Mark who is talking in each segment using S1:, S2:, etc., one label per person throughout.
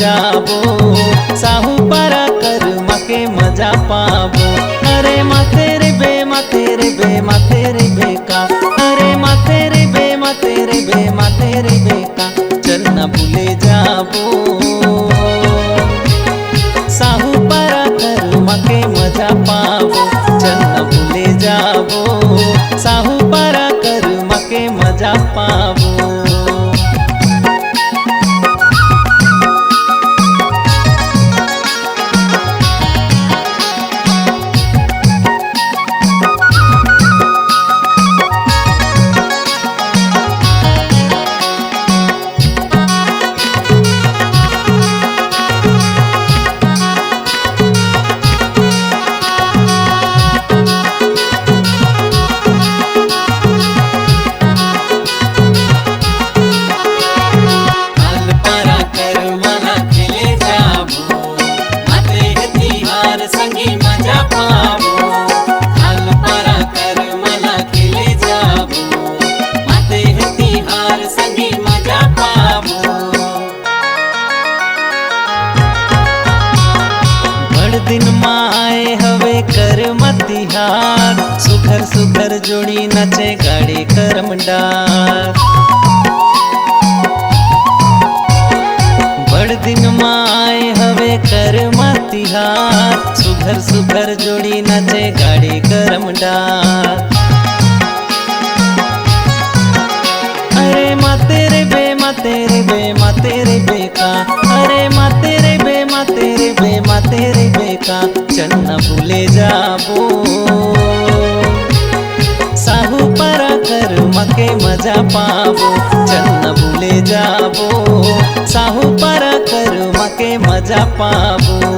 S1: जाबो, साहूपारा कर्म के मजा पाबो। अरे माथे रे बे माथे रे बे माथे रे बेका, अरे माथे रे बे माथे रे बे माथे रे बेका, चल न भूले जाबो, साहूपारा कर्म के मजा पाबो। चल न भूले जाबो, साहूपारा कर्म के मजा पाबो। दिन माए हवे कर्म तिहार, सुघर सुघर जोड़ी नचे गाड़ी कर्म डार। बड़ दिन माए हवे कर्म तिहार, सुघर सुघर जोड़ी नचे गाड़ी कर्म डार। अरे माते रे बे माते रे बे माते रे बेका, अरे माते रे बे माते रे बे माते रे बेका, चल न भूले जाबो, साहूपारा कर्म के मजा पाबो। चल न भूले जाबो, साहूपारा कर्म के मजा पाबो।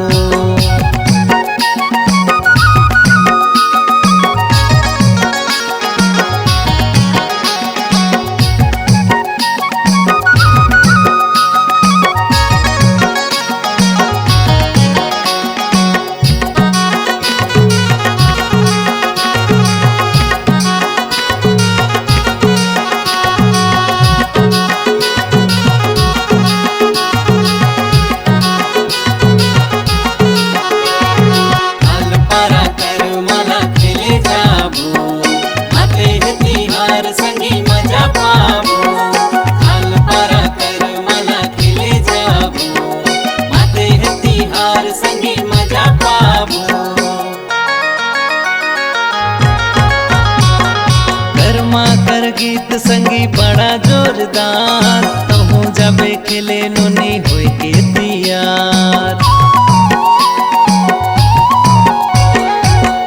S1: गीत संगी बड़ा जोरदार, तहु जाबे खेले नुनी होई के दियार।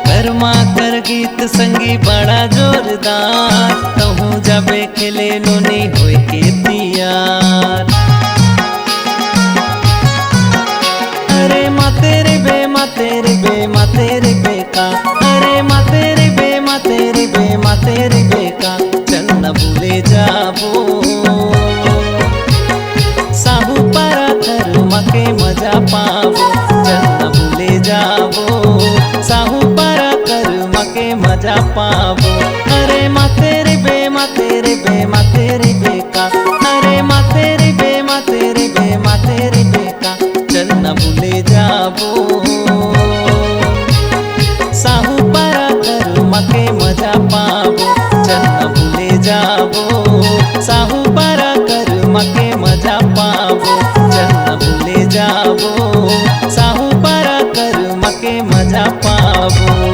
S1: कर्मा कर गीत संगी बड़ा जोरदार, तहु जाबे खेले नुनी होई के दियार। अरे माते रे बे माते रे बे माते रे बेका, अरे माते रे बे माते रे बे माते रे बेका, चल न भूले जाबो, साहूपारा कर्म के मजा पाबो। चल न भूले जाबो, साहूपारा कर्म के मजा पाबो। अरे माते रे बे माते रे बे माते रे बेका, अरे माते रे बे माते रे बे माते रे बेका, चल न भूले जाबो, साहूपारा कर्म के मजा पाबो। चल न भूले जाबो, साहूपारा कर्म के मजा पाबो। चल न भूले जाबो, साहूपारा कर्म के मजा पाबो।